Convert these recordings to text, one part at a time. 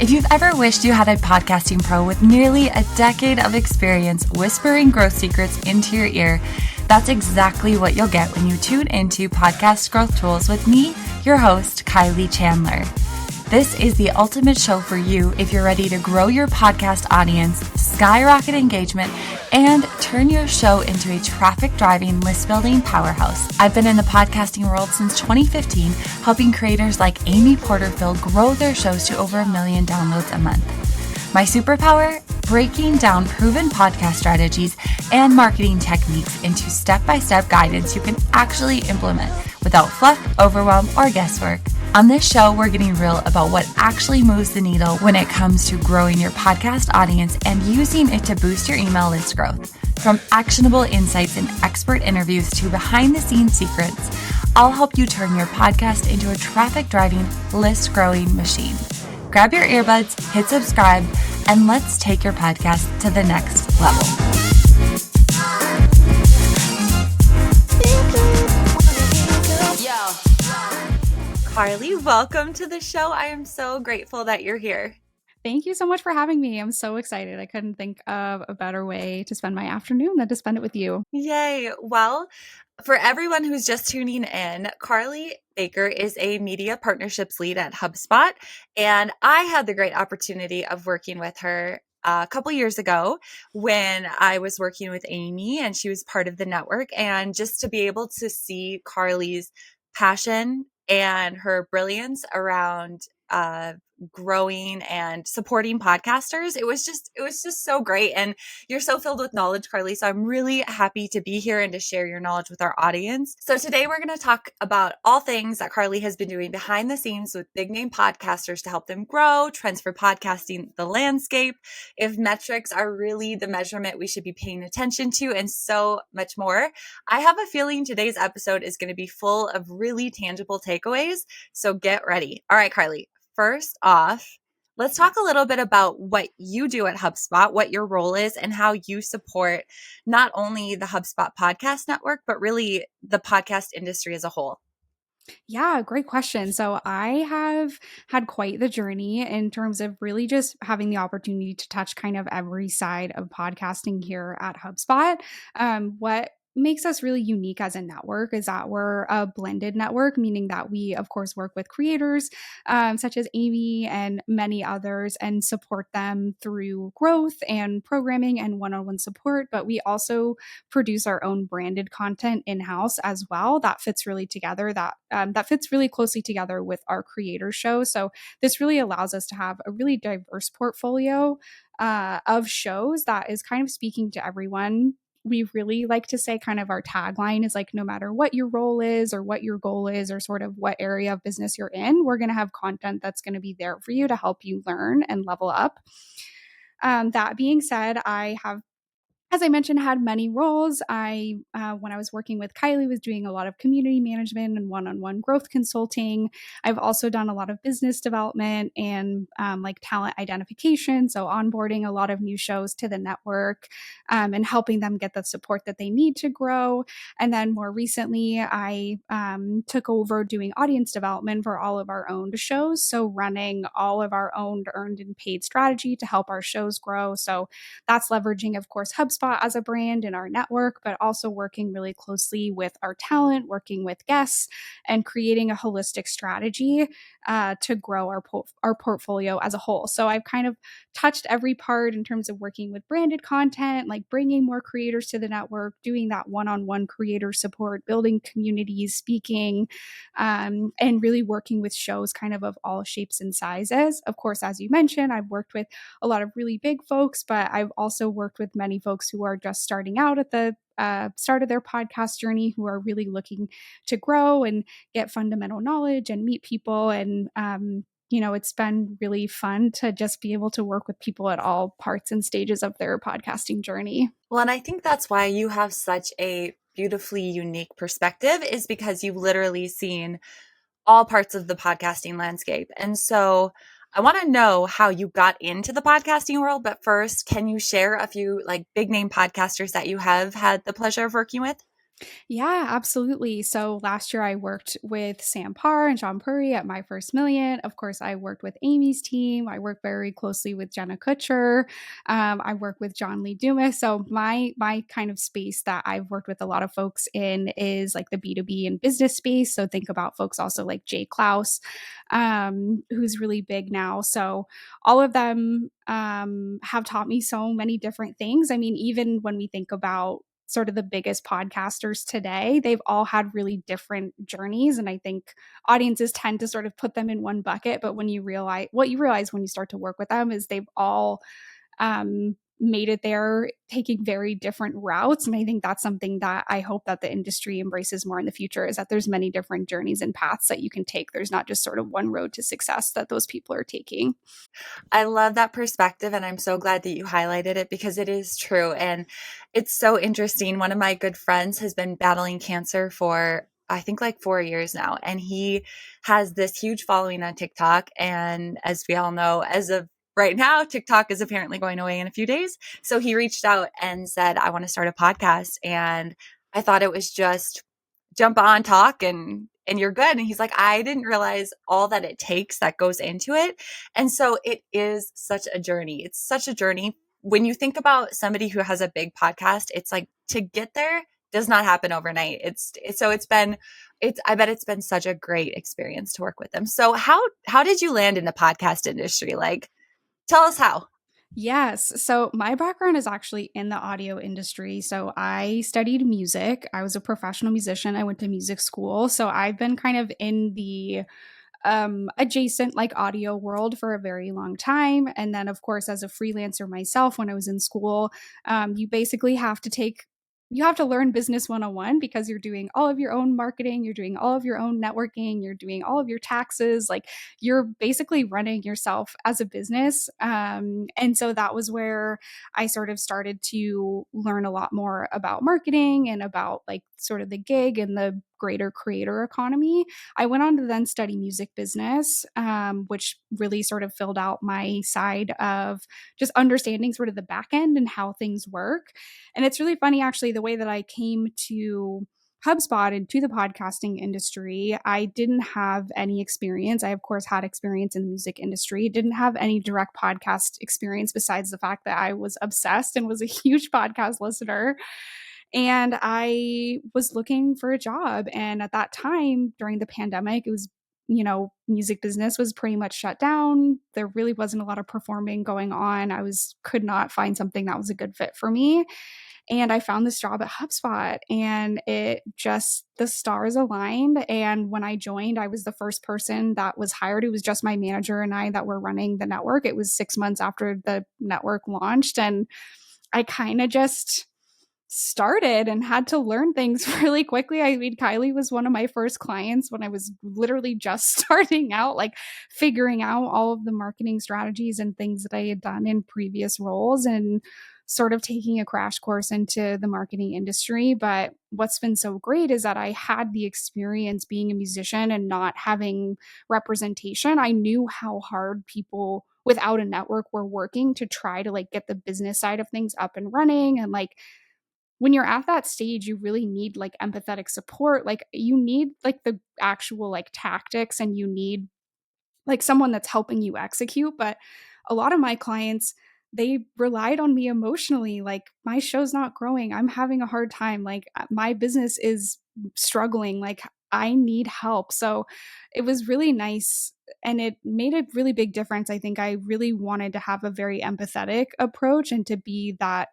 If you've ever wished you had a podcasting pro with nearly a decade of experience whispering growth secrets into your ear, that's exactly what you'll get when you tune into Podcast Growth Tools with me, your host, Kylie Chandler. This is the ultimate show for you if you're ready to grow your podcast audience, skyrocket engagement, and turn your show into a traffic-driving, list-building powerhouse. I've been in the podcasting world since 2015, helping creators like Amy Porterfield grow their shows to over 1 million downloads a month. My superpower? Breaking down proven podcast strategies and marketing techniques into step-by-step guidance you can actually implement without fluff, overwhelm, or guesswork. On this show, we're getting real about what actually moves the needle when it comes to growing your podcast audience and using it to boost your email list growth. From actionable insights and expert interviews to behind-the-scenes secrets, I'll help you turn your podcast into a traffic-driving, list-growing machine. Grab your earbuds, hit subscribe, and let's take your podcast to the next level. Carly, welcome to the show. I am so grateful that you're here. Thank you so much for having me. I'm so excited. I couldn't think of a better way to spend my afternoon than to spend it with you. Yay. Well, for everyone who's just tuning in, Carly Baker is a media partnerships lead at HubSpot, and I had the great opportunity of working with her a couple years ago when I was working with Amy and she was part of the network. And just to be able to see Carly's passion and her brilliance around growing and supporting podcasters, it was just so great. And you're so filled with knowledge, Carly. So I'm really happy to be here and to share your knowledge with our audience. So today we're going to talk about all things that Carly has been doing behind the scenes with big name podcasters to help them grow, trends for podcasting, the landscape, if metrics are really the measurement we should be paying attention to, and so much more. I have a feeling today's episode is going to be full of really tangible takeaways. So get ready. All right, Carly. First off, let's talk a little bit about what you do at HubSpot, what your role is, and how you support not only the HubSpot podcast network, but really the podcast industry as a whole. Yeah, great question. So I have had quite the journey in terms of really just having the opportunity to touch kind of every side of podcasting here at HubSpot. What makes us really unique as a network is that we're a blended network, meaning that we, of course, work with creators such as Amy and many others and support them through growth and programming and one-on-one support. But we also produce our own branded content in-house as well. That fits really together. That fits really closely together with our creator show. So this really allows us to have a really diverse portfolio of shows that is kind of speaking to everyone. We really like to say kind of our tagline is like, no matter what your role is or what your goal is or sort of what area of business you're in, we're going to have content that's going to be there for you to help you learn and level up. That being said, I have, as I mentioned, had many roles. When I was working with Kylie, was doing a lot of community management and one-on-one growth consulting. I've also done a lot of business development and like talent identification, so onboarding a lot of new shows to the network and helping them get the support that they need to grow. And then more recently, I took over doing audience development for all of our owned shows, so running all of our owned, earned, and paid strategy to help our shows grow. So that's leveraging, of course, HubSpot as a brand in our network, but also working really closely with our talent, working with guests, and creating a holistic strategy to grow our portfolio as a whole. So I've kind of touched every part in terms of working with branded content, like bringing more creators to the network, doing that one-on-one creator support, building communities, speaking, and really working with shows kind of all shapes and sizes. Of course, as you mentioned, I've worked with a lot of really big folks, but I've also worked with many folks who are just starting out at the start of their podcast journey, who are really looking to grow and get fundamental knowledge and meet people. And, it's been really fun to just be able to work with people at all parts and stages of their podcasting journey. Well, and I think that's why you have such a beautifully unique perspective, is because you've literally seen all parts of the podcasting landscape. And so I want to know how you got into the podcasting world. But first, can you share a few like big name podcasters that you have had the pleasure of working with? Yeah, absolutely. So last year I worked with Sam Parr and Sean Puri at My First Million. Of course, I worked with Amy's team. I work very closely with Jenna Kutcher. I work with John Lee Dumas. So my kind of space that I've worked with a lot of folks in is like the B2B and business space. So think about folks also like Jay Klaus, who's really big now. So all of them have taught me so many different things. I mean, even when we think about sort of the biggest podcasters today, they've all had really different journeys. And I think audiences tend to sort of put them in one bucket. But when you realize what you realize when you start to work with them is they've all made it there taking very different routes. And I think that's something that I hope that the industry embraces more in the future, is that there's many different journeys and paths that you can take. There's not just sort of one road to success that those people are taking. I love that perspective, and I'm so glad that you highlighted it because it is true. And it's so interesting. One of my good friends has been battling cancer for, I think, like 4 years now, and he has this huge following on TikTok. And as we all know, as of right now, TikTok is apparently going away in a few days. So he reached out and said, I want to start a podcast. And I thought it was just jump on, talk, and you're good. And he's like, I didn't realize all that it takes that goes into it. And so it is such a journey. It's such a journey. When you think about somebody who has a big podcast, it's like to get there does not happen overnight. I bet it's been such a great experience to work with them. So how did you land in the podcast industry? Like, tell us how. Yes. So my background is actually in the audio industry. So I studied music. I was a professional musician. I went to music school. So I've been kind of in the adjacent like audio world for a very long time. And then, of course, as a freelancer myself, when I was in school, you basically have to take you have to learn business 101 because you're doing all of your own marketing, you're doing all of your own networking, you're doing all of your taxes. Like you're basically running yourself as a business. And so that was where I sort of started to learn a lot more about marketing and about like sort of the gig and the greater creator economy. I went on to then study music business, which really sort of filled out my side of just understanding sort of the back end and how things work. And it's really funny, actually, the way that I came to HubSpot and to the podcasting industry. I didn't have any experience. I, of course, had experience in the music industry, didn't have any direct podcast experience besides the fact that I was obsessed and was a huge podcast listener. And I was looking for a job. And at that time, during the pandemic, it was, music business was pretty much shut down. There really wasn't a lot of performing going on. Could not find something that was a good fit for me. And I found this job at HubSpot, and the stars aligned. And when I joined, I was the first person that was hired. It was just my manager and I that were running the network. It was 6 months after the network launched. And I kind of just started and had to learn things really quickly. I mean, Kylie was one of my first clients when I was literally just starting out, like figuring out all of the marketing strategies and things that I had done in previous roles and sort of taking a crash course into the marketing industry. But what's been so great is that I had the experience being a musician and not having representation. I knew how hard people without a network were working to try to like get the business side of things up and running. And like when you're at that stage, you really need like empathetic support. Like you need like the actual like tactics, and you need like someone that's helping you execute. But a lot of my clients, they relied on me emotionally. Like my show's not growing. I'm having a hard time. Like my business is struggling. Like I need help. So it was really nice. And it made a really big difference. I think I really wanted to have a very empathetic approach and to be that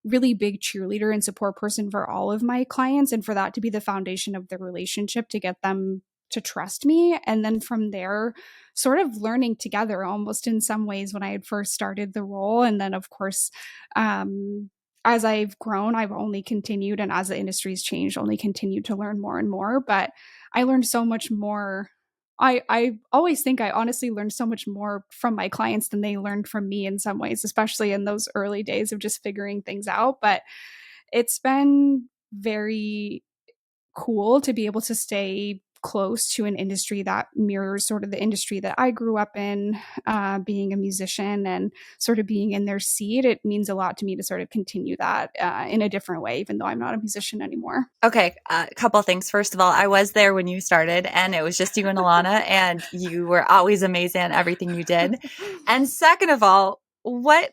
really big cheerleader and support person for all of my clients, and for that to be the foundation of the relationship to get them to trust me. And then from there, sort of learning together almost in some ways when I had first started the role. And then, of course, as I've grown, I've only continued, and as the industry's changed, only continued to learn more and more. But I learned so much more. I always think I honestly learned so much more from my clients than they learned from me in some ways, especially in those early days of just figuring things out. But it's been very cool to be able to stay close to an industry that mirrors sort of the industry that I grew up in, being a musician and sort of being in their seat, it means a lot to me to sort of continue that in a different way, even though I'm not a musician anymore. Okay, a couple things. First of all, I was there when you started, and it was just you and Alana, and you were always amazing at everything you did. And second of all, what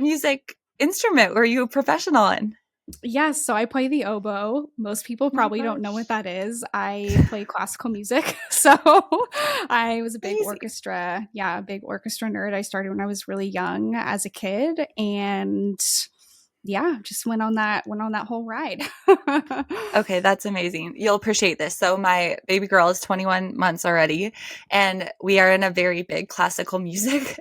music instrument were you a professional in? Yes, so I play the oboe. Most people Oh my probably don't know what gosh. that is. I play classical music. So I was a big Crazy. orchestra, yeah, a big orchestra nerd. I started when I was really young as a kid and yeah, just went on that whole ride. Okay, that's amazing. You'll appreciate this. So my baby girl is 21 months already, and we are in a very big classical music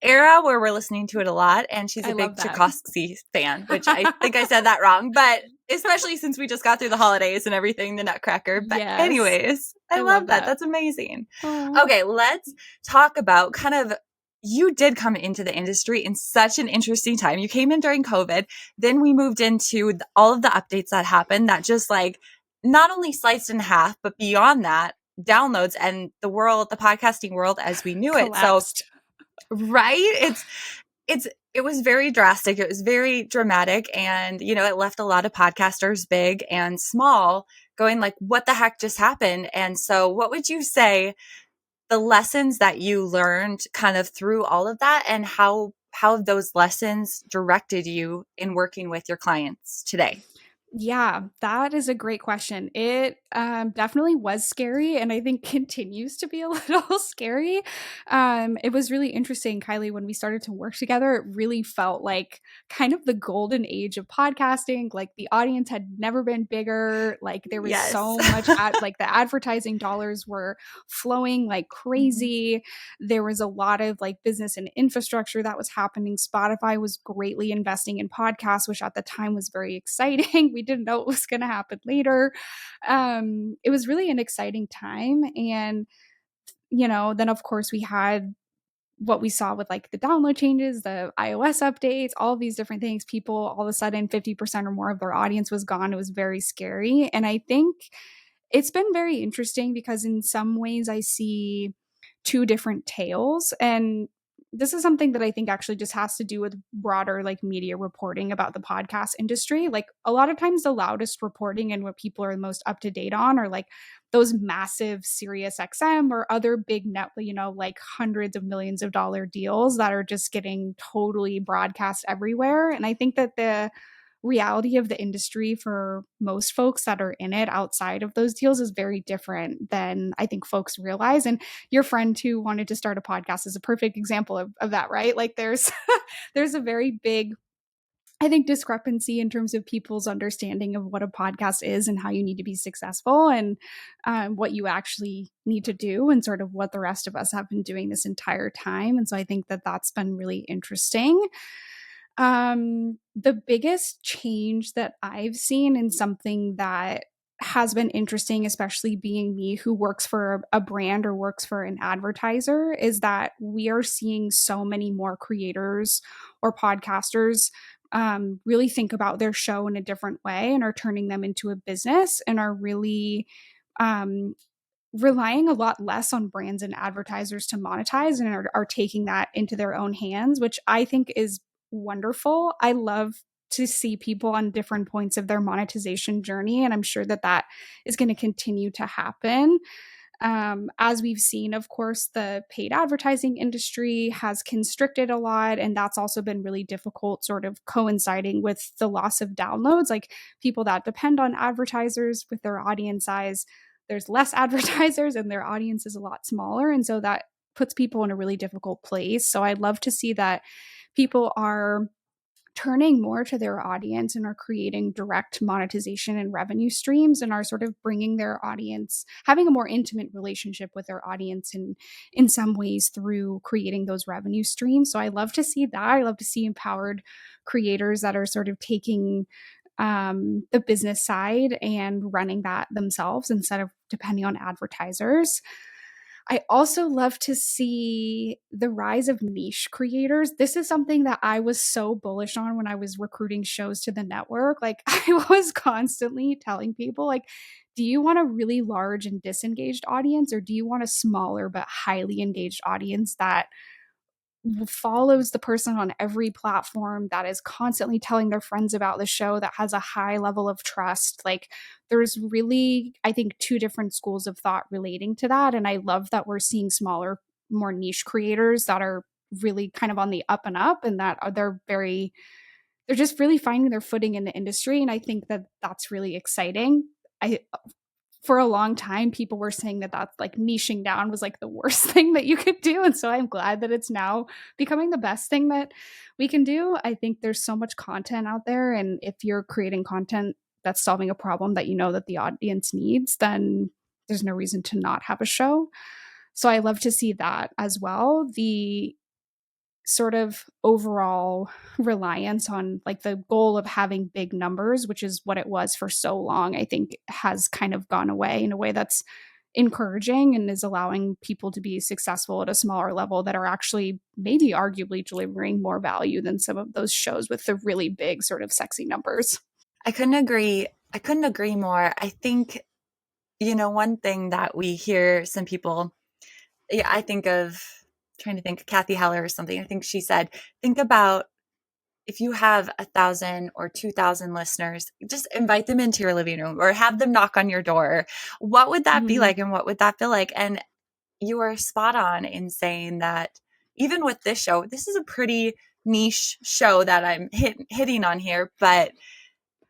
era where we're listening to it a lot. And she's I a big love that. Tchaikovsky fan, which I think I said that wrong, but especially since we just got through the holidays and everything, the Nutcracker. But Yes. anyways, I I love love that. that. That's amazing. Oh. Okay, let's talk about kind of you did come into the industry in such an interesting time. You came in during COVID. Then we moved into all of the updates that happened that just like not only sliced in half, but beyond that, downloads and the world, the podcasting world as we knew it. So, Collapsed. right? It's it was very drastic. It was very dramatic. And, you know, it left a lot of podcasters, big and small, going like, what the heck just happened? And so what would you say the lessons that you learned kind of through all of that and how those lessons directed you in working with your clients today? Yeah, that is a great question. It definitely was scary, and I think continues to be a little scary. It was really interesting, Kylie, when we started to work together. It really felt like kind of the golden age of podcasting. Like the audience had never been bigger. Like there was Yes. so much like the advertising dollars were flowing like Mhm. crazy. There was a lot of like business and infrastructure that was happening. Spotify was greatly investing in podcasts, which at the time was very exciting. We didn't know what was going to happen later. It was really an exciting time. And, then of course we had what we saw with like the download changes, the iOS updates, all of these different things. People all of a sudden 50% or more of their audience was gone. It was very scary. And I think it's been very interesting because in some ways I see two different tales. And this is something that I think actually just has to do with broader like media reporting about the podcast industry. Like a lot of times the loudest reporting and what people are the most up to date on are like those massive Sirius XM or other big net, like hundreds of millions of dollar deals that are just getting totally broadcast everywhere. And I think that the reality of the industry for most folks that are in it outside of those deals is very different than I think folks realize. And your friend who wanted to start a podcast is a perfect example of that, right? Like there's there's a very big, I think, discrepancy in terms of people's understanding of what a podcast is and how you need to be successful and what you actually need to do and sort of what the rest of us have been doing this entire time. And so I think that that's been really interesting. The biggest change that I've seen in something that has been interesting, especially being me who works for a brand or works for an advertiser, is that we are seeing so many more creators or podcasters really think about their show in a different way and are turning them into a business and are really um, relying a lot less on brands and advertisers to monetize and are taking that into their own hands, which I think is wonderful. I love to see people on different points of their monetization journey. And I'm sure that that is going to continue to happen. As we've seen, of course, the paid advertising industry has constricted a lot, and that's also been really difficult, sort of coinciding with the loss of downloads. Like people that depend on advertisers with their audience size, there's less advertisers, and their audience is a lot smaller. And so that puts people in a really difficult place. So I'd love to see that people are turning more to their audience and are creating direct monetization and revenue streams and are sort of bringing their audience having a more intimate relationship with their audience in some ways through creating those revenue streams. So I love to see that. I love to see empowered creators that are sort of taking the business side and running that themselves instead of depending on advertisers. I also love to see the rise of niche creators. This is something that I was so bullish on when I was recruiting shows to the network. Like I was constantly telling people like do you want a really large and disengaged audience, or do you want a smaller but highly engaged audience that follows the person on every platform, that is constantly telling their friends about the show, that has a high level of trust? Like, there's really, I think, two different schools of thought relating to that. And I love that we're seeing smaller, more niche creators that are really kind of on the up and up, and that are, they're just really finding their footing in the industry. And I think that that's really exciting. I For a long time, people were saying that that's like niching down was like the worst thing that you could do. And so I'm glad that it's now becoming the best thing that we can do. I think there's so much content out there. And if you're creating content that's solving a problem that you know that the audience needs, then there's no reason to not have a show. So I love to see that as well. The sort of overall reliance on like the goal of having big numbers, which is what it was for so long, I think has kind of gone away in a way that's encouraging and is allowing people to be successful at a smaller level that are actually maybe arguably delivering more value than some of those shows with the really big sort of sexy numbers. I couldn't agree. I couldn't agree more. I think, one thing that we hear some people, I think of, trying to think, Kathy Heller or something. I think she said, think about if you have 1,000 or 2,000 listeners, just invite them into your living room or have them knock on your door. What would that be like? And what would that feel like? And you are spot on in saying that even with this show, this is a pretty niche show that I'm hitting on here, but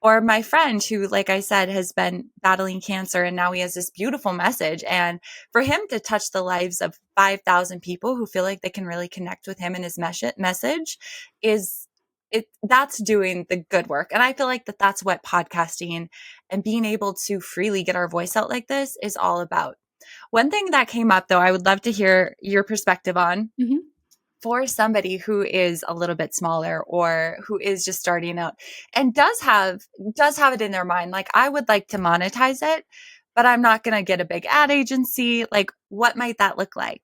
or my friend who, like I said, has been battling cancer and now he has this beautiful message. And for him to touch the lives of 5,000 people who feel like they can really connect with him and his message that's doing the good work. And I feel like that's what podcasting and being able to freely get our voice out like this is all about. One thing that came up though, I would love to hear your perspective on. Mm-hmm. For somebody who is a little bit smaller or who is just starting out and does have it in their mind, like, I would like to monetize it, but I'm not going to get a big ad agency. Like, what might that look like?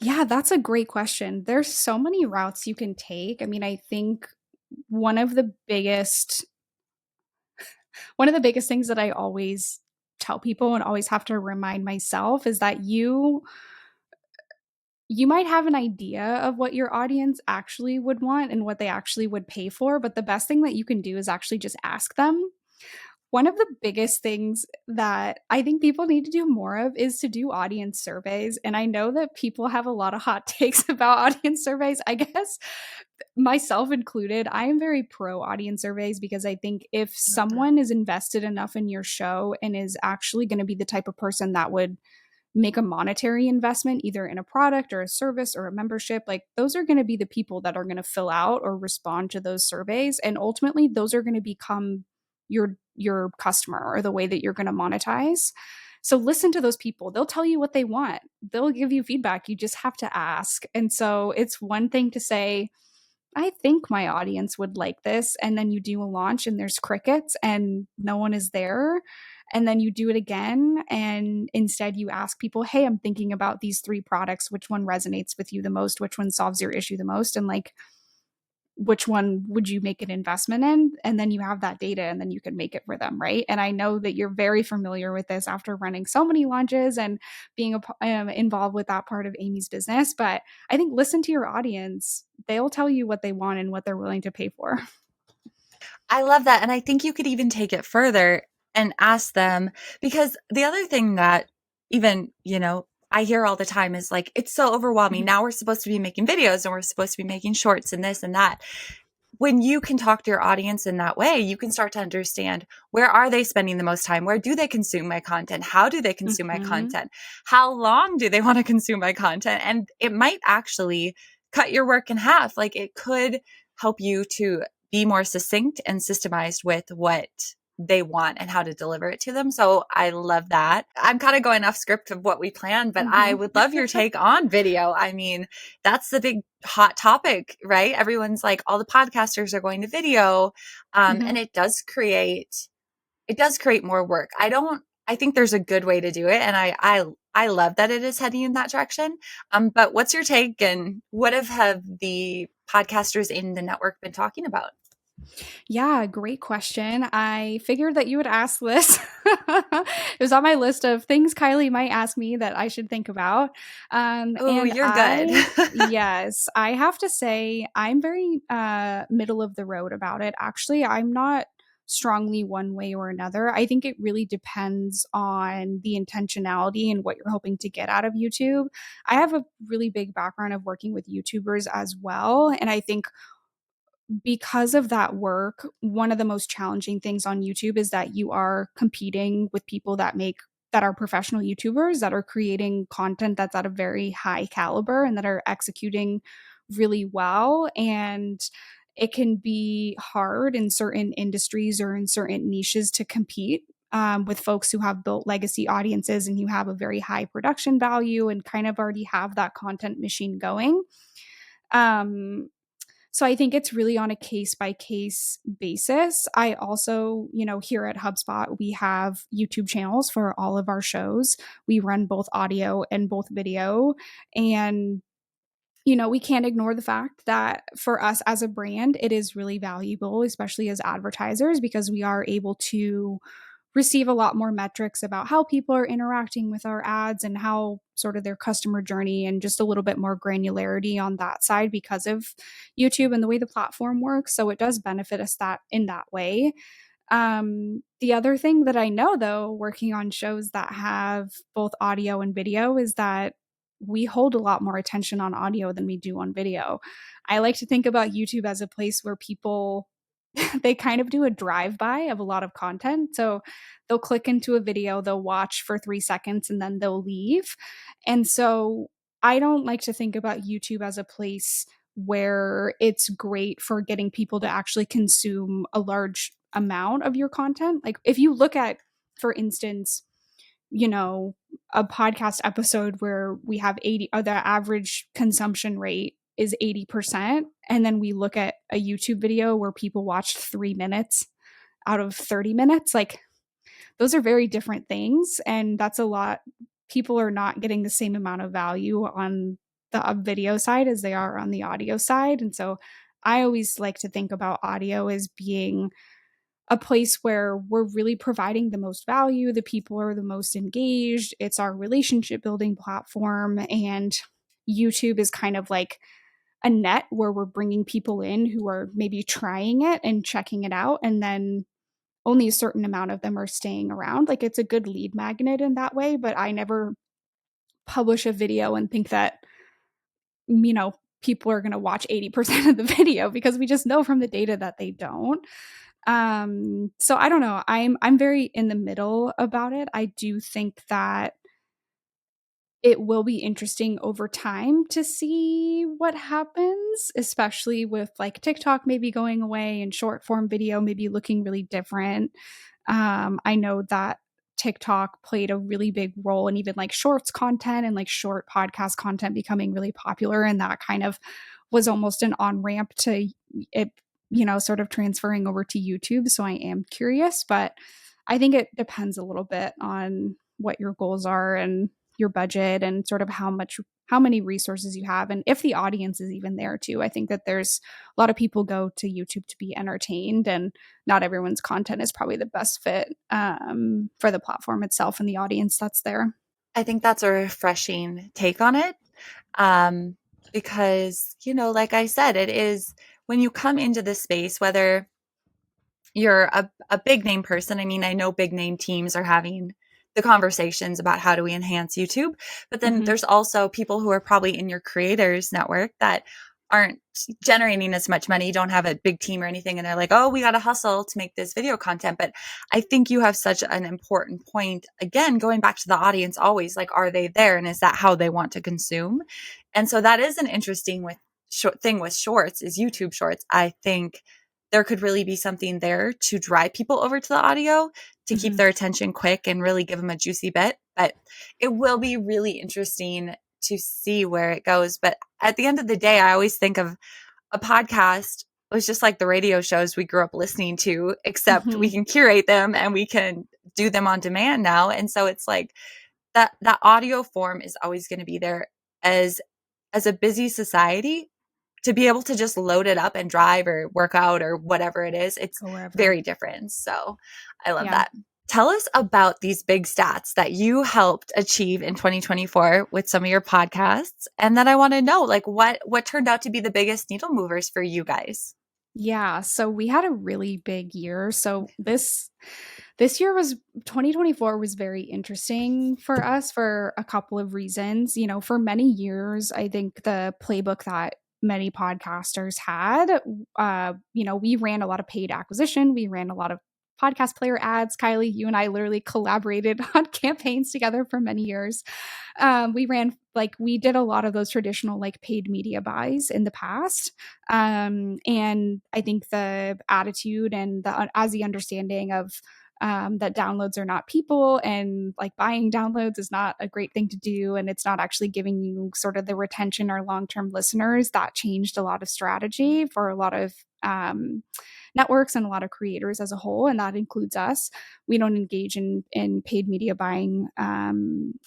Yeah, that's a great question. There's so many routes you can take. I mean, I think one of the biggest things that I always tell people and always have to remind myself is that you might have an idea of what your audience actually would want and what they actually would pay for, but the best thing that you can do is actually just ask them. One of the biggest things that I think people need to do more of is to do audience surveys. And I know that people have a lot of hot takes about audience surveys. I guess myself included, I am very pro audience surveys because I think if someone is invested enough in your show and is actually going to be the type of person that would make a monetary investment either in a product or a service or a membership, like, those are going to be the people that are going to fill out or respond to those surveys, and ultimately those are going to become your customer or the way that you're going to monetize. So listen to those people. They'll tell you what they want. They'll give you feedback. You just have to ask. And so it's one thing to say, I think my audience would like this, and then you do a launch and there's crickets and no one is there. And then you do it again, and instead you ask people, hey, I'm thinking about these 3 products. Which one resonates with you the most? Which one solves your issue the most? And like, which one would you make an investment in? And then you have that data and then you can make it for them, right? And I know that you're very familiar with this after running so many launches and being involved with that part of Amy's business. But I think listen to your audience. They'll tell you what they want and what they're willing to pay for. I love that. And I think you could even take it further and ask them, because the other thing that even, I hear all the time is like, it's so overwhelming. Now we're supposed to be making videos and we're supposed to be making shorts and this and that. When you can talk to your audience in that way, you can start to understand, where are they spending the most time? Where do they consume my content? How do they consume my content? How long do they want to consume my content? And it might actually cut your work in half. Like, it could help you to be more succinct and systemized with what they want and how to deliver it to them. So I love that. I'm kind of going off script of what we planned, but I would love your take on video. I mean, that's the big hot topic, right? Everyone's like, all the podcasters are going to video. And it does create more work. I think there's a good way to do it. And I love that it is heading in that direction. But what's your take, and what have the podcasters in the network been talking about? Yeah, great question. I figured that you would ask this. It was on my list of things Kylie might ask me that I should think about. Oh, And you're good. yes, I have to say, I'm very middle of the road about it. Actually, I'm not strongly one way or another. I think it really depends on the intentionality and what you're hoping to get out of YouTube. I have a really big background of working with YouTubers as well. And I think because of that work, one of the most challenging things on YouTube is that you are competing with people that are professional YouTubers that are creating content that's at a very high caliber and that are executing really well. And it can be hard in certain industries or in certain niches to compete with folks who have built legacy audiences and you have a very high production value and kind of already have that content machine going. Um, so I think it's really on a case by case basis. I also, here at HubSpot, we have YouTube channels for all of our shows. We run both audio and both video. And we can't ignore the fact that for us as a brand, it is really valuable, especially as advertisers, because we are able to receive a lot more metrics about how people are interacting with our ads and how sort of their customer journey and just a little bit more granularity on that side because of YouTube and the way the platform works. So it does benefit us that in that way. The other thing that I know though, working on shows that have both audio and video, is that we hold a lot more attention on audio than we do on video. I like to think about YouTube as a place where people they kind of do a drive by of a lot of content. So they'll click into a video, they'll watch for 3 seconds and then they'll leave. And so I don't like to think about YouTube as a place where it's great for getting people to actually consume a large amount of your content. Like if you look at, for instance, a podcast episode where we have 80, or the average consumption rate is 80%. And then we look at a YouTube video where people watched 3 minutes out of 30 minutes. Like those are very different things. And that's a lot. People are not getting the same amount of value on the video side as they are on the audio side. And so I always like to think about audio as being a place where we're really providing the most value, the people are the most engaged, it's our relationship building platform. And YouTube is kind of like a net where we're bringing people in who are maybe trying it and checking it out. And then only a certain amount of them are staying around. Like it's a good lead magnet in that way. But I never publish a video and think that, people are going to watch 80% of the video because we just know from the data that they don't. So I don't know. I'm very in the middle about it. I do think that it will be interesting over time to see what happens, especially with like TikTok maybe going away and short form video maybe looking really different. I know that TikTok played a really big role in even like shorts content and like short podcast content becoming really popular. And that kind of was almost an on ramp to it, sort of transferring over to YouTube. So I am curious, but I think it depends a little bit on what your goals are and your budget and sort of how many resources you have and if the audience is even there too. I think that there's a lot of people go to YouTube to be entertained and not everyone's content is probably the best fit for the platform itself and the audience that's there. I think that's a refreshing take on it. Because, like I said, it is when you come into this space, whether you're a big name person. I mean, I know big name teams are having the conversations about how do we enhance YouTube, but then there's also people who are probably in your creators network that aren't generating as much money, don't have a big team or anything. And they're like, oh, we got to hustle to make this video content. But I think you have such an important point. Again, going back to the audience always, like, are they there? And is that how they want to consume? And so that is an interesting thing with shorts is YouTube shorts. I think there could really be something there to drive people over to the audio to keep their attention quick and really give them a juicy bit. But it will be really interesting to see where it goes. But at the end of the day, I always think of a podcast was just like the radio shows we grew up listening to, except we can curate them and we can do them on demand now. And so it's like that audio form is always going to be there as a busy society. to be able to just load it up and drive or work out or whatever it is, it's Go wherever. very different. So I love Yeah. that. Tell us about these big stats that you helped achieve in 2024 with some of your podcasts. And then I want to know, like, what turned out to be the biggest needle movers for you guys? Yeah, so we had a really big year. So this year was 2024 was very interesting for us for a couple of reasons. You know, for many years, I think the playbook that many podcasters had, you know, we ran a lot of paid acquisition, we ran a lot of podcast player ads. Kylie, you and I literally collaborated on campaigns together for many years. We did a lot of those traditional like paid media buys in the past. And I think the attitude and the understanding of that downloads are not people, and like buying downloads is not a great thing to do, and it's not actually giving you sort of the retention or long-term listeners. That changed a lot of strategy for a lot of networks and a lot of creators as a whole, and that includes us. We don't engage in paid media buying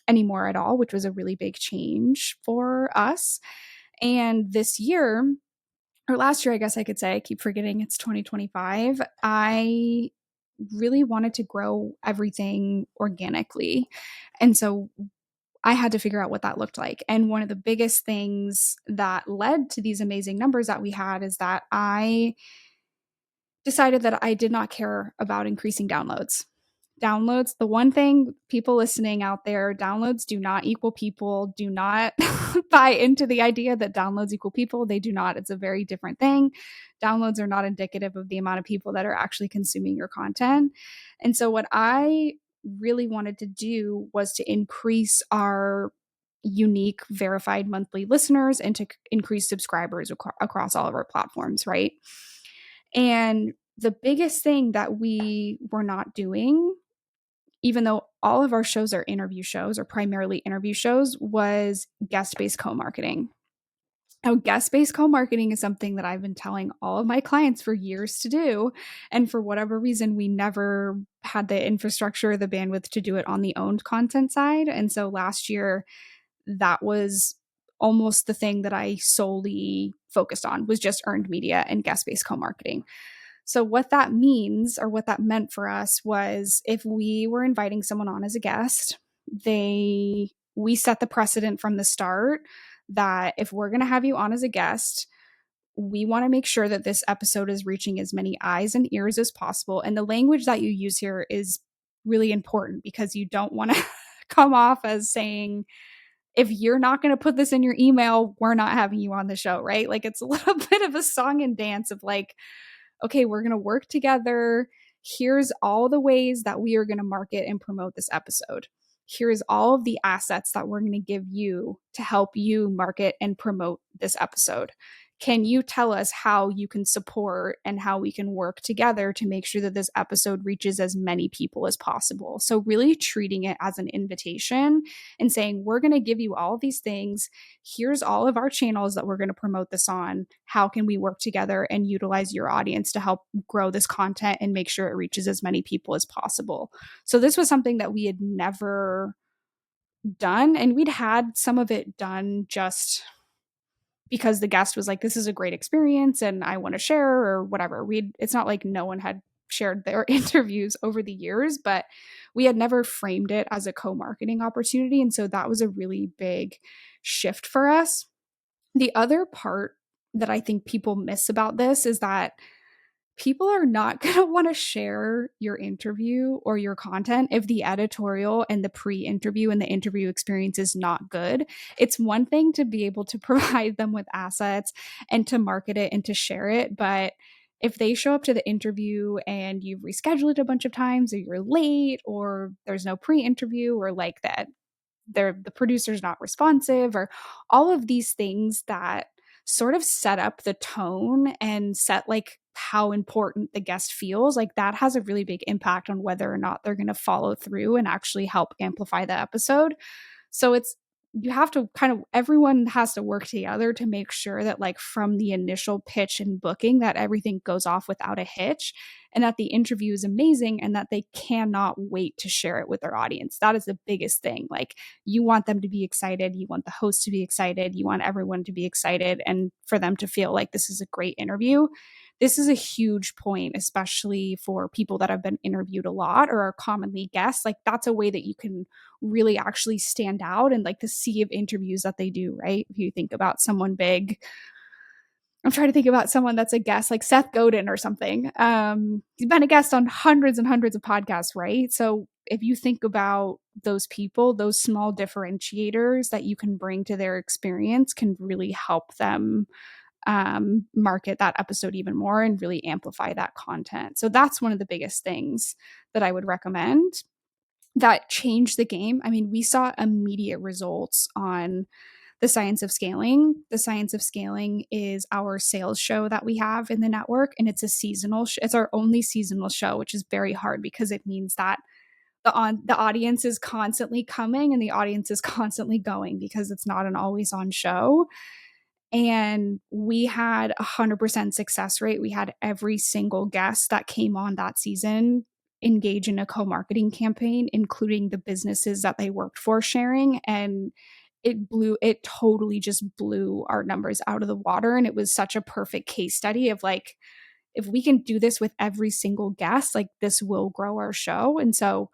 anymore at all, which was a really big change for us. And this year, or last year, I guess I could say, I keep forgetting it's 2025. I really wanted to grow everything organically. And so I had to figure out what that looked like. And one of the biggest things that led to these amazing numbers that we had is that I decided that I did not care about increasing downloads. Downloads, the one thing, people listening out there, downloads do not equal people. Do not buy into the idea that downloads equal people. They do not. It's a very different thing. Downloads are not indicative of the amount of people that are actually consuming your content. And so, what I really wanted to do was to increase our unique verified monthly listeners and to increase subscribers across all of our platforms, right? And the biggest thing that we were not doing, even though all of our shows are interview shows or primarily interview shows, was guest-based co-marketing. Now, guest-based co-marketing is something that I've been telling all of my clients for years to do. And for whatever reason, we never had the infrastructure, the bandwidth to do it on the owned content side. And so last year, that was almost the thing that I solely focused on, was just earned media and guest-based co-marketing. So what that means, or what that meant for us, was if we were inviting someone on as a guest, we set the precedent from the start that if we're going to have you on as a guest, we want to make sure that this episode is reaching as many eyes and ears as possible. And the language that you use here is really important, because you don't want to come off as saying, if you're not going to put this in your email, we're not having you on the show, right? Like, it's a little bit of a song and dance of like, okay, we're going to work together. Here's all the ways that we are going to market and promote this episode. Here's all of the assets that we're going to give you to help you market and promote this episode. Can you tell us how you can support and how we can work together to make sure that this episode reaches as many people as possible? So, really treating it as an invitation and saying, we're going to give you all of these things. Here's all of our channels that we're going to promote this on. How can we work together and utilize your audience to help grow this content and make sure it reaches as many people as possible? So, this was something that we had never done, and we'd had some of it done just because the guest was like, this is a great experience and I want to share, or whatever. It's not like no one had shared their interviews over the years, but we had never framed it as a co-marketing opportunity. And so that was a really big shift for us. The other part that I think people miss about this is that people are not going to want to share your interview or your content if the editorial and the pre-interview and the interview experience is not good. It's one thing to be able to provide them with assets and to market it and to share it, but if they show up to the interview and you've rescheduled it a bunch of times, or you're late, or there's no pre-interview, or like that the producer's not responsive, or all of these things that sort of set up the tone and set like how important the guest feels, like that has a really big impact on whether or not they're going to follow through and actually help amplify the episode. So it's you have to everyone has to work together to make sure that like from the initial pitch and booking that everything goes off without a hitch, and that the interview is amazing and that they cannot wait to share it with their audience. That is the biggest thing. Like, you want them to be excited, you want the host to be excited, you want everyone to be excited and for them to feel like this is a great interview. This is a huge point, especially for people that have been interviewed a lot or are commonly guests. Like, that's a way that you can really actually stand out in like the sea of interviews that they do, right? If you think about someone big, I'm trying to think about someone that's a guest, like Seth Godin or something. He's been a guest on hundreds and hundreds of podcasts, right? So if you think about those people, those small differentiators that you can bring to their experience can really help them market that episode even more and really amplify that content. So that's one of the biggest things that I would recommend that changed the game. I mean, we saw immediate results on the Science of Scaling. The Science of Scaling is our sales show that we have in the network, and it's a seasonal. It's our only seasonal show, which is very hard because it means that the audience is constantly coming and the audience is constantly going because it's not an always on show. And we had 100% success rate. We had every single guest that came on that season engage in a co-marketing campaign, including the businesses that they worked for sharing. And it totally just blew our numbers out of the water. And it was such a perfect case study of like, if we can do this with every single guest, like this will grow our show. And so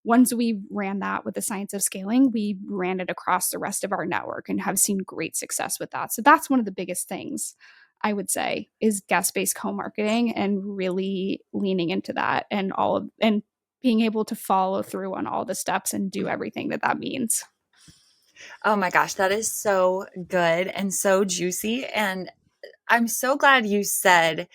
once we ran that with the Science of Scaling, we ran it across the rest of our network and have seen great success with that. So that's one of the biggest things I would say is guest-based co-marketing and really leaning into that and being able to follow through on all the steps and do everything that means. Oh my gosh, that is so good and so juicy. And I'm so glad you said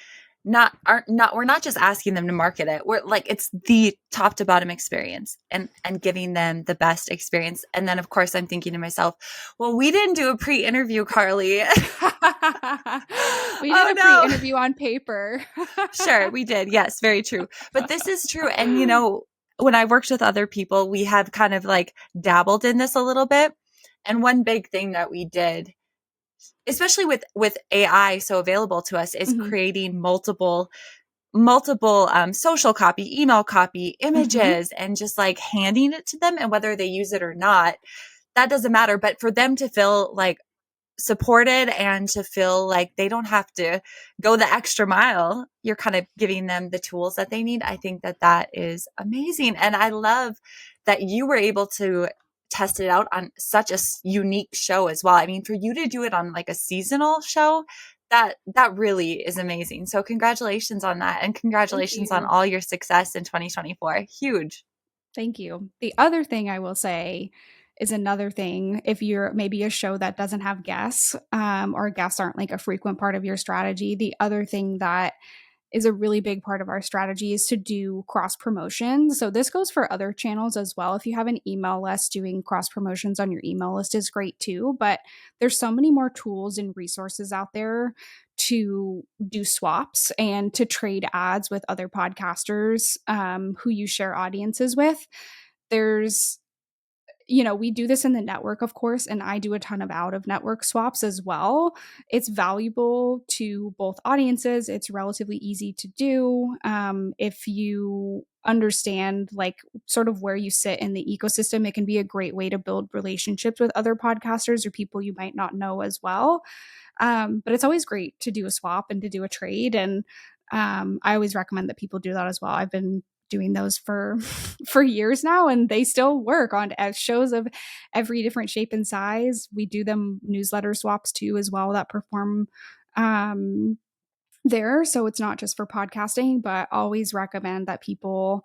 we're not just asking them to market it. We're like, it's the top to bottom experience and giving them the best experience. And then of course I'm thinking to myself, well, we didn't do a pre-interview, Carly. We did a pre-interview on paper. Sure, we did. Yes, very true. But this is true. And you know, when I worked with other people, we have kind of like dabbled in this a little bit. And one big thing that we did, especially with AI so available to us, is creating multiple social copy, email copy, images, and just like handing it to them. And whether they use it or not, that doesn't matter. But for them to feel like supported and to feel like they don't have to go the extra mile, you're kind of giving them the tools that they need. I think that is amazing. And I love that you were able to test it out on such a unique show as well. I mean, for you to do it on like a seasonal show, that really is amazing. So congratulations on that. And congratulations on all your success in 2024. Huge. Thank you. The other thing I will say is another thing, if you're maybe a show that doesn't have guests, or guests aren't like a frequent part of your strategy, the other thing that is a really big part of our strategy is to do cross promotions. So this goes for other channels as well. If you have an email list, doing cross promotions on your email list is great too. But there's so many more tools and resources out there to do swaps and to trade ads with other podcasters who you share audiences with. There's we do this in the network, of course, and I do a ton of out of network swaps as well. It's valuable to both audiences. It's relatively easy to do. If you understand like sort of where you sit in the ecosystem, it can be a great way to build relationships with other podcasters or people you might not know as well. But it's always great to do a swap and to do a trade. And I always recommend that people do that as well. I've been doing those for years now, and they still work on shows of every different shape and size. We do them newsletter swaps too as well that perform there. So it's not just for podcasting, but always recommend that people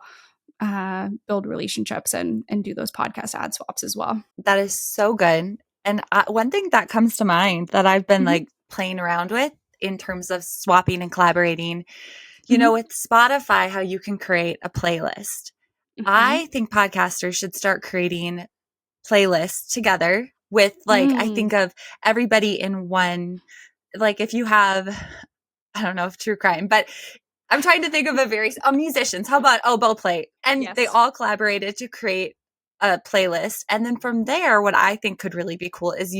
build relationships and do those podcast ad swaps as well. That is so good. And one thing that comes to mind that I've been like playing around with in terms of swapping and collaborating, you know, with Spotify, how you can create a playlist. I think podcasters should start creating playlists together with like, I think of everybody in one, like if you have, I don't know if true crime, but I'm trying to think of musicians. How about Bow Plate? And they all collaborated to create a playlist. And then from there, what I think could really be cool is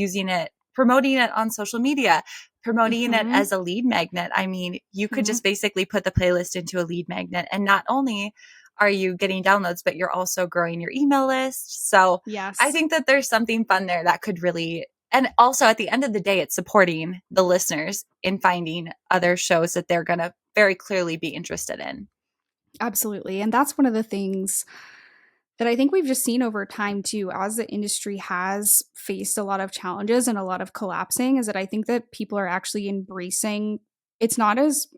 promoting it on social media, promoting it as a lead magnet. I mean, you could just basically put the playlist into a lead magnet, and not only are you getting downloads, but you're also growing your email list. So I Yes. think that there's something fun there that could really, and also at the end of the day, it's supporting the listeners in finding other shows that they're going to very clearly be interested in. Absolutely. And that's one of the things that I think we've just seen over time too, as the industry has faced a lot of challenges and a lot of collapsing, is that I think that people are actually embracing it's not as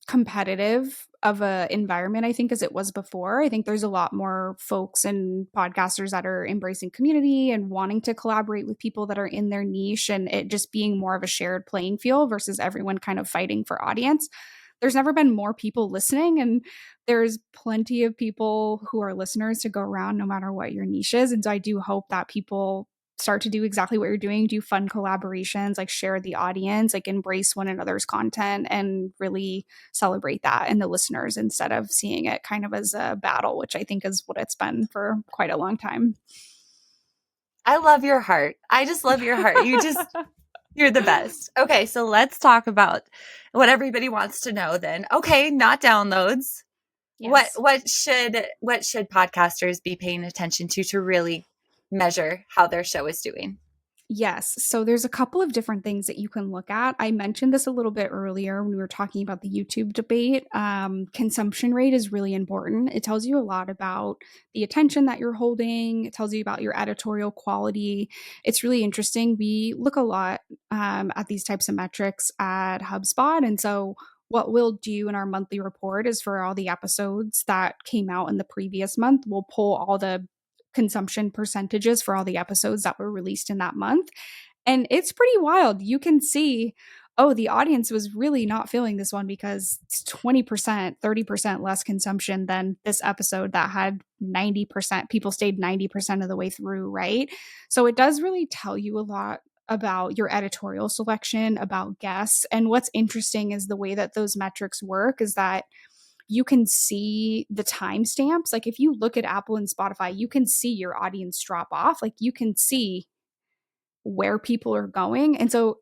competitive of a environment, I think, as it was before. I think there's a lot more folks and podcasters that are embracing community and wanting to collaborate with people that are in their niche, and it just being more of a shared playing field versus everyone kind of fighting for audience. There's never been more people listening, and there's plenty of people who are listeners to go around no matter what your niche is. And so I do hope that people start to do exactly what you're doing, do fun collaborations, like share the audience, like embrace one another's content and really celebrate that and the listeners instead of seeing it kind of as a battle, which I think is what it's been for quite a long time. I love your heart. I just love your heart. You're the best. Okay, so let's talk about what everybody wants to know then. Okay, not downloads. Yes. What should podcasters be paying attention to really measure how their show is doing? Yes. So there's a couple of different things that you can look at. I mentioned this a little bit earlier when we were talking about the YouTube debate. Consumption rate is really important. It tells you a lot about the attention that you're holding. It tells you about your editorial quality. It's really interesting. We look a lot at these types of metrics at HubSpot. And so what we'll do in our monthly report is for all the episodes that came out in the previous month, we'll pull all the consumption percentages for all the episodes that were released in that month. And it's pretty wild. You can see, oh, the audience was really not feeling this one because it's 20%, 30% less consumption than this episode that had 90%. People stayed 90% of the way through, right? So it does really tell you a lot about your editorial selection, about guests. And what's interesting is the way that those metrics work is that you can see the timestamps. Like if you look at Apple and Spotify, you can see your audience drop off. Like you can see where people are going. And so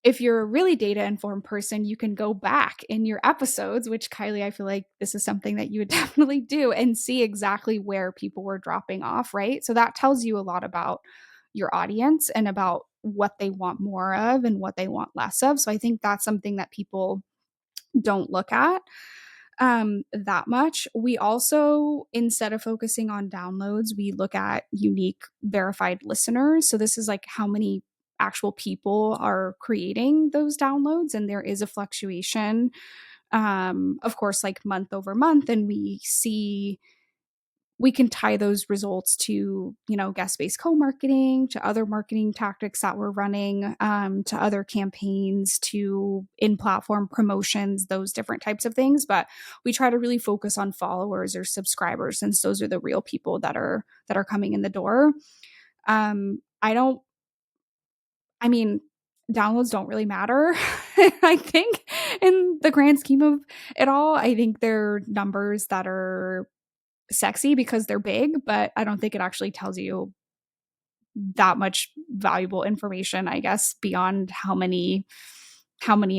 if you're a really data informed person, you can go back in your episodes, which Kylie, I feel like this is something that you would definitely do and see exactly where people were dropping off, right? So that tells you a lot about your audience and about what they want more of and what they want less of. So I think that's something that people don't look at that much. We also, instead of focusing on downloads, we look at unique verified listeners. So this is like how many actual people are creating those downloads, and there is a fluctuation, of course, like month over month, and we can tie those results to, guest-based co-marketing, to other marketing tactics that we're running, to other campaigns, to in-platform promotions, those different types of things. But we try to really focus on followers or subscribers, since those are the real people that are coming in the door. I don't. I mean, downloads don't really matter. I think in the grand scheme of it all, I think they're numbers that are sexy because they're big, but I don't think it actually tells you that much valuable information, I guess, beyond how many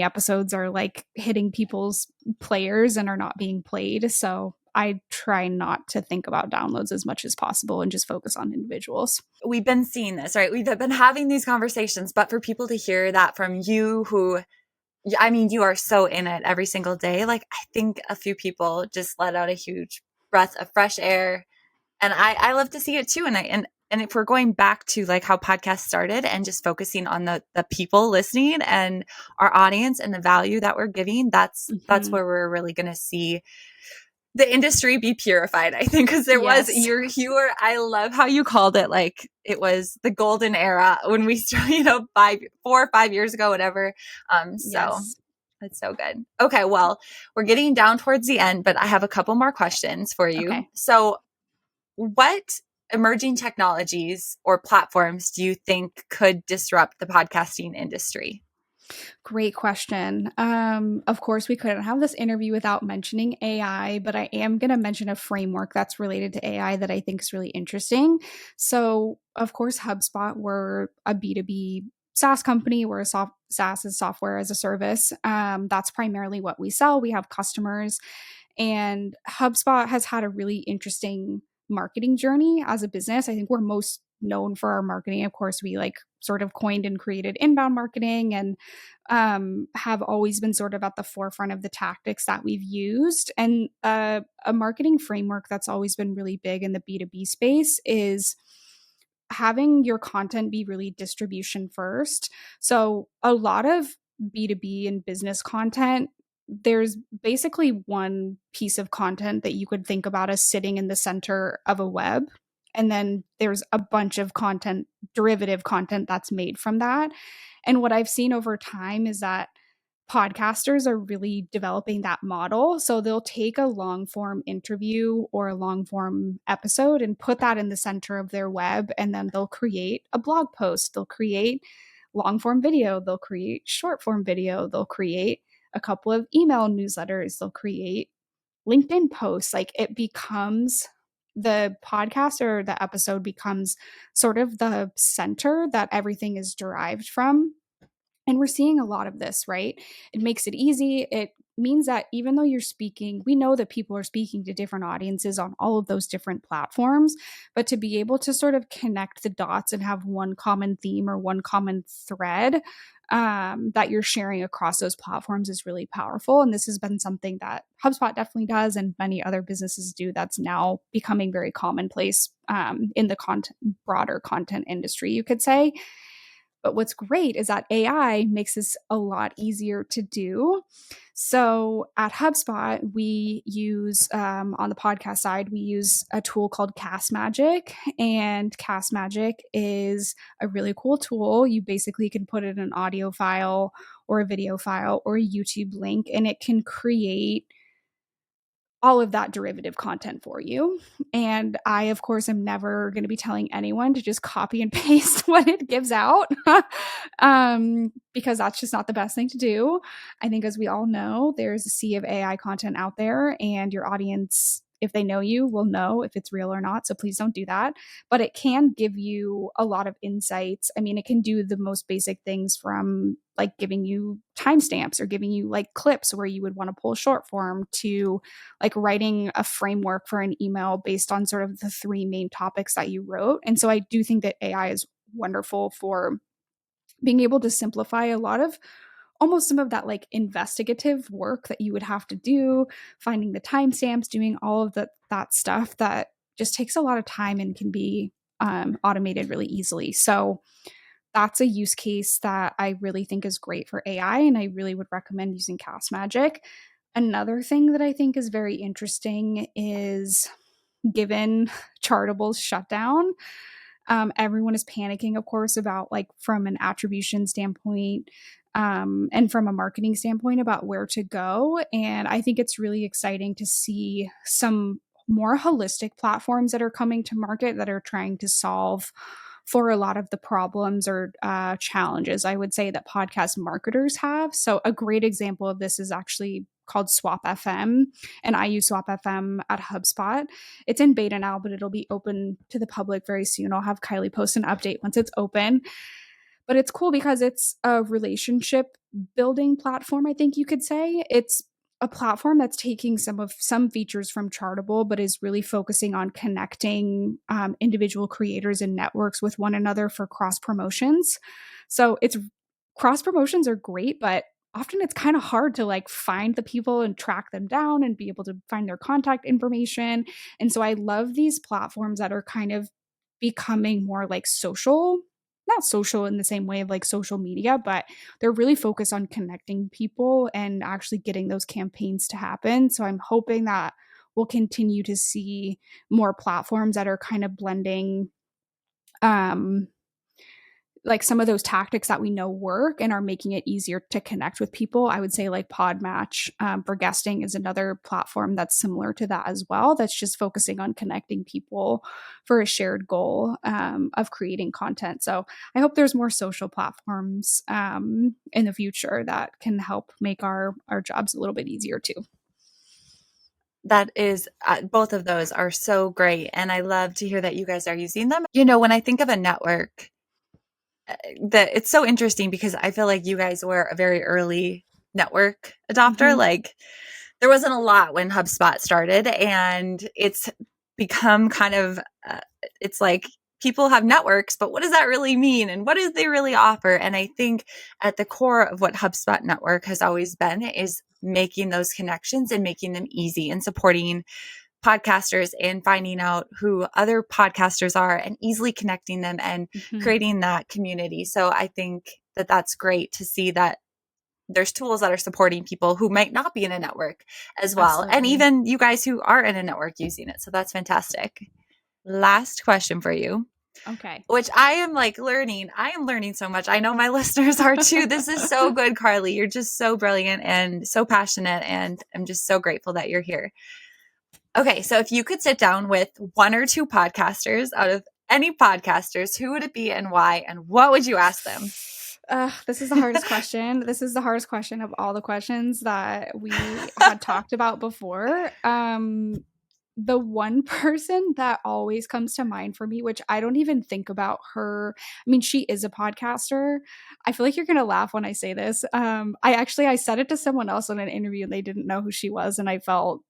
episodes are like hitting people's players and are not being played. So I try not to think about downloads as much as possible and just focus on individuals. We've been seeing this, right? We've been having these conversations, but for people to hear that from you who, I mean, you are so in it every single day. Like, I think a few people just let out a huge breath of fresh air. And I love to see it too. And if we're going back to like how podcasts started and just focusing on the people listening and our audience and the value that we're giving, that's where we're really going to see the industry be purified, I think, because there was I love how you called it, like it was the golden era when we started, 4 or 5 years ago, whatever. So that's so good. Okay, well, we're getting down towards the end, but I have a couple more questions for you. Okay. So what emerging technologies or platforms do you think could disrupt the podcasting industry? Great question. Of course, we couldn't have this interview without mentioning AI, but I am going to mention a framework that's related to AI that I think is really interesting. So, of course, HubSpot, we're a B2B SaaS company. We're a SaaS is software as a service. That's primarily what we sell. We have customers, and HubSpot has had a really interesting marketing journey as a business. I think we're most known for our marketing. Of course, we like sort of coined and created inbound marketing and have always been sort of at the forefront of the tactics that we've used. And a marketing framework that's always been really big in the B2B space is having your content be really distribution first. So a lot of B2B and business content, there's basically one piece of content that you could think about as sitting in the center of a web. And then there's a bunch of content, derivative content that's made from that. And what I've seen over time is that podcasters are really developing that model. So they'll take a long form interview or a long form episode and put that in the center of their web. And then they'll create a blog post, they'll create long form video, they'll create short form video, they'll create a couple of email newsletters, they'll create LinkedIn posts. Like it becomes the podcast or the episode becomes sort of the center that everything is derived from. And we're seeing a lot of this, right? It makes it easy. It means that even though you're speaking, we know that people are speaking to different audiences on all of those different platforms, but to be able to sort of connect the dots and have one common theme or one common thread that you're sharing across those platforms is really powerful. And this has been something that HubSpot definitely does, and many other businesses do. That's now becoming very commonplace in the broader content industry, you could say. But what's great is that AI makes this a lot easier to do. So at HubSpot, we use on the podcast side, we use a tool called Cast Magic, and Cast Magic is a really cool tool. You basically can put in an audio file or a video file or a YouTube link, and it can create all of that derivative content for you. And I, of course, am never going to be telling anyone to just copy and paste what it gives out because that's just not the best thing to do. I think, as we all know, there's a sea of AI content out there, and your audience, if they know you, will know if it's real or not. So please don't do that. But it can give you a lot of insights. I mean, it can do the most basic things from like giving you timestamps or giving you like clips where you would want to pull short form to like writing a framework for an email based on sort of the three main topics that you wrote. And so I do think that AI is wonderful for being able to simplify a lot of almost some of that like investigative work that you would have to do, finding the timestamps, doing all of that stuff that just takes a lot of time and can be automated really easily. So that's a use case that I really think is great for AI, and I really would recommend using Cast Magic. Another thing that I think is very interesting is, given Chartable's shutdown, everyone is panicking, of course, about like from an attribution standpoint and from a marketing standpoint about where to go. And I think it's really exciting to see some more holistic platforms that are coming to market that are trying to solve for a lot of the problems or challenges I would say that podcast marketers have. So a great example of this is actually called Swap FM, and I use Swap FM at HubSpot. It's in beta now, but it'll be open to the public very soon. I'll have Kylie post an update once it's open. But it's cool because it's a relationship building platform, I think you could say. It's a platform that's taking some features from Chartable, but is really focusing on connecting individual creators and networks with one another for cross promotions. So it's cross promotions are great, but often it's kind of hard to like find the people and track them down and be able to find their contact information. And so I love these platforms that are kind of becoming more like social, not social in the same way of like social media, but they're really focused on connecting people and actually getting those campaigns to happen. So I'm hoping that we'll continue to see more platforms that are kind of blending um like some of those tactics that we know work and are making it easier to connect with people. I would say like Podmatch for guesting is another platform that's similar to that as well. That's just focusing on connecting people for a shared goal of creating content. So I hope there's more social platforms in the future that can help make our jobs a little bit easier too. That is, both of those are so great. And I love to hear that you guys are using them. You know, when I think of a network, that it's so interesting because I feel like you guys were a very early network adopter. Mm-hmm. Like there wasn't a lot when HubSpot started, and it's become kind of, it's like people have networks, but what does that really mean? And what do they really offer? And I think at the core of what HubSpot network has always been is making those connections and making them easy and supporting podcasters and finding out who other podcasters are and easily connecting them and Mm-hmm. creating that community. So I think that that's great to see that there's tools that are supporting people who might not be in a network as well. And Absolutely. even you guys who are in a network using it. So that's fantastic. Last question for you, Okay. which I am like learning. I am learning so much. I know my listeners are too. This is so good, Carly. You're just so brilliant and so passionate. And I'm just so grateful that you're here. Okay, so if you could sit down with one or two podcasters out of any podcasters, who would it be and why? And what would you ask them? This is the hardest question. This is the hardest question of all the questions that we had talked about before. The one person that always comes to mind for me, which I don't even think about her. I mean, she is a podcaster. I feel like you're gonna laugh when I say this. I said it to someone else in an interview and they didn't know who she was, and I felt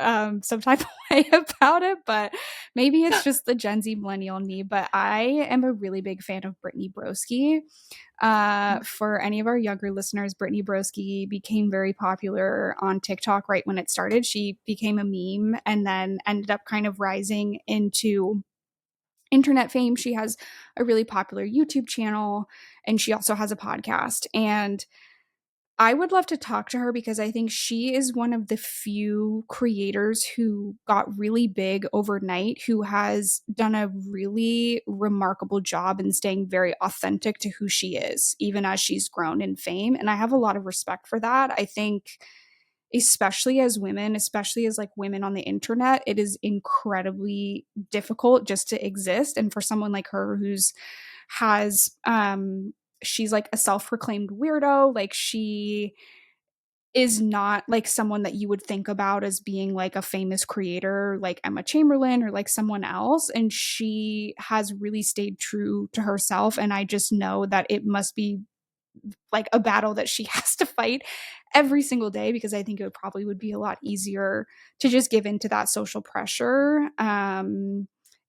some type of way about it, but maybe it's just the Gen Z millennial in me. But I am a really big fan of Brittany Broski. For any of our younger listeners, Brittany Broski became very popular on TikTok right when it started. She became a meme and then ended up kind of rising into internet fame. She has a really popular YouTube channel and she also has a podcast. And I would love to talk to her because I think she is one of the few creators who got really big overnight, who has done a really remarkable job in staying very authentic to who she is, even as she's grown in fame. And I have a lot of respect for that. I think, especially as women, especially as like women on the internet, it is incredibly difficult just to exist. And for someone like her who's has she's like a self-proclaimed weirdo, like she is not like someone that you would think about as being like a famous creator like Emma Chamberlain or like someone else, and she has really stayed true to herself, and I just know that it must be like a battle that she has to fight every single day, because I think it would be a lot easier to just give into that social pressure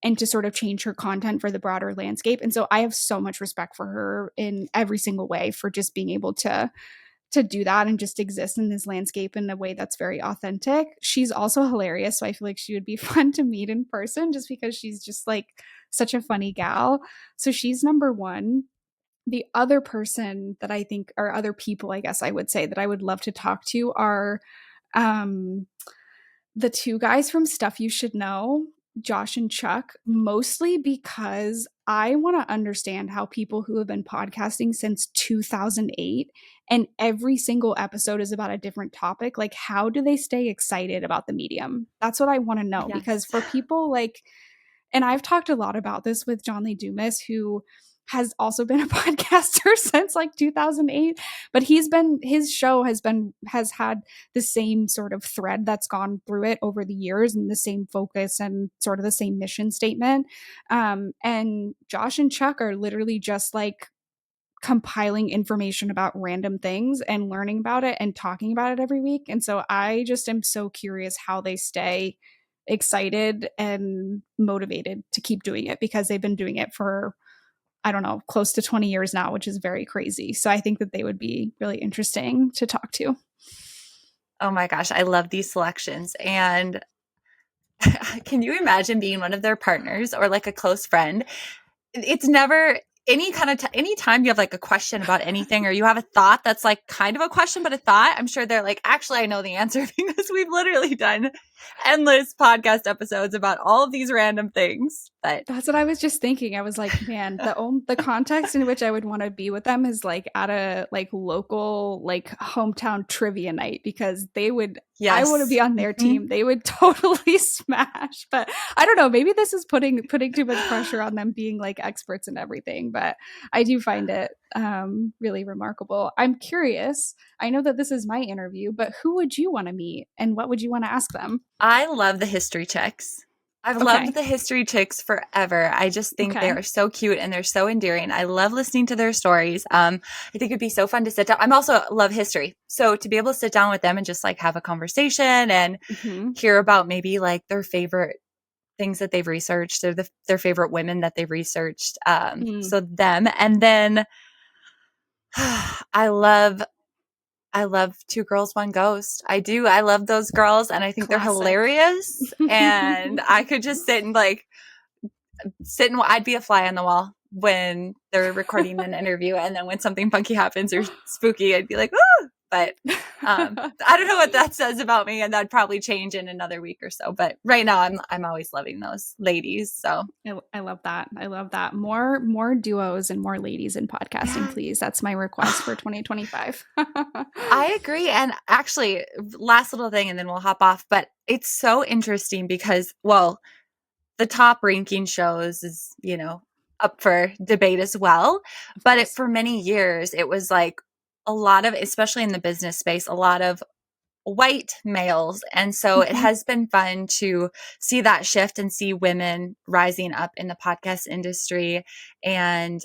and to sort of change her content for the broader landscape. And so I have so much respect for her in every single way for just being able to do that and just exist in this landscape in a way that's very authentic. She's also hilarious, so I feel like she would be fun to meet in person just because she's just like such a funny gal. So she's number one. The other person that I think, or other people, I guess I would say, that I would love to talk to are um, the two guys from Stuff You Should Know, Josh and Chuck, mostly because I want to understand how people who have been podcasting since 2008 and every single episode is about a different topic, like how do they stay excited about the medium? That's what I want to know, because Yes. for people like, and I've talked a lot about this with John Lee Dumas, who has also been a podcaster since like 2008, but his show has had the same sort of thread that's gone through it over the years, and the same focus and sort of the same mission statement. And Josh and Chuck are literally just like compiling information about random things and learning about it and talking about it every week. And so I just am so curious how they stay excited and motivated to keep doing it, because they've been doing it for, I don't know, close to 20 years now, which is very crazy. So I think that they would be really interesting to talk to. Oh my gosh, I love these selections. And can you imagine being one of their partners or like a close friend? It's never any kind of anytime you have like a question about anything or you have a thought that's like kind of a question but a thought, I'm sure they're like, actually I know the answer because we've literally done endless podcast episodes about all of these random things. But that's what I was just thinking. I was like, man, the context in which I would want to be with them is like at a like local like hometown trivia night, because they would I want to yes. be on their team. They would totally smash. But I don't know, maybe this is putting too much pressure on them being like experts in everything, but I do find it really remarkable. I'm curious. I know that this is my interview, but who would you want to meet and what would you want to ask them? I love the history chicks. I've Okay. loved the history chicks forever. I just think they Okay. are so cute and they're so endearing. I love listening to their stories. I think it'd be so fun to sit down. I'm also love history. So to be able to sit down with them and just like have a conversation and Hmm. hear about maybe like their favorite things that they've researched or their favorite women that they've researched. Mm, So them. And then I love Two Girls, One Ghost. I do. I love those girls and I think they're classic. hilarious. And I could just sit and I'd be a fly on the wall when they're recording an interview. And then when something funky happens or spooky, I'd be like, oh, but I don't know what that says about me. And that'd probably change in another week or so. But right now I'm always loving those ladies. So I love that. I love that. More duos and more ladies in podcasting, yeah, please. That's my request for 2025. I agree. And actually, last little thing, and then we'll hop off. But it's so interesting because, well, the top ranking shows is, up for debate as well. Of But course. for many years, it was like a lot of, especially in the business space, a lot of white males. And so it Mhm. has been fun to see that shift and see women rising up in the podcast industry and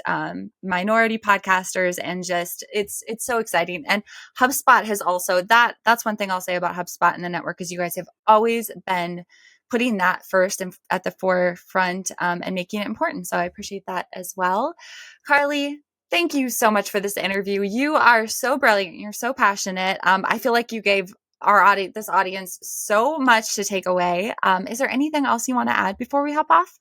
minority podcasters. And just it's so exciting. And HubSpot has also that's one thing I'll say about HubSpot and the network is you guys have always been putting that first and at the forefront and making it important. So I appreciate that as well. Carly, thank you so much for this interview. You are so brilliant. You're so passionate. I feel like you gave this audience so much to take away. Is there anything else you want to add before we hop off?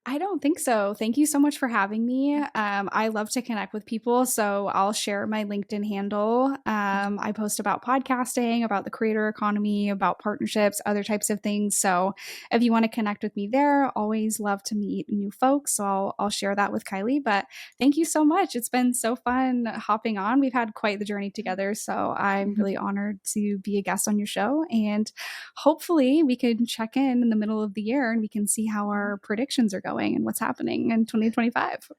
I don't think so. Thank you so much for having me. I love to connect with people, so I'll share my LinkedIn handle. I post about podcasting, about the creator economy, about partnerships, other types of things. So if you want to connect with me there, always love to meet new folks. So I'll share that with Kylie. But thank you so much. It's been so fun hopping on. We've had quite the journey together. So I'm really honored to be a guest on your show. And hopefully we can check in the middle of the year and we can see how our predictions are going and what's happening in 2025.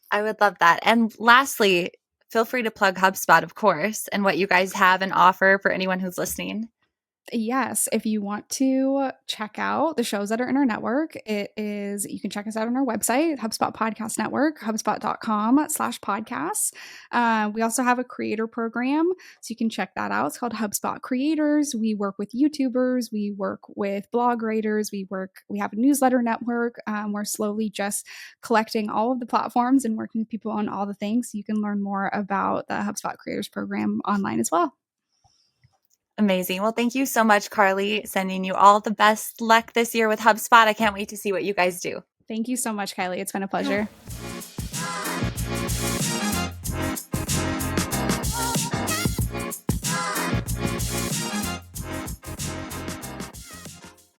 I would love that. And lastly, feel free to plug HubSpot, of course, and what you guys have and offer for anyone who's listening. Yes, if you want to check out the shows that are in our network, you can check us out on our website, HubSpot Podcast Network, hubspot.com/podcasts. We also have a creator program, so you can check that out. It's called HubSpot Creators. We work with YouTubers, we work with blog writers, we have a newsletter network. We're slowly just collecting all of the platforms and working with people on all the things. So you can learn more about the HubSpot Creators program online as well. Amazing. Well, thank you so much, Carly. Sending you all the best luck this year with HubSpot. I can't wait to see what you guys do. Thank you so much, Kylie. It's been a pleasure.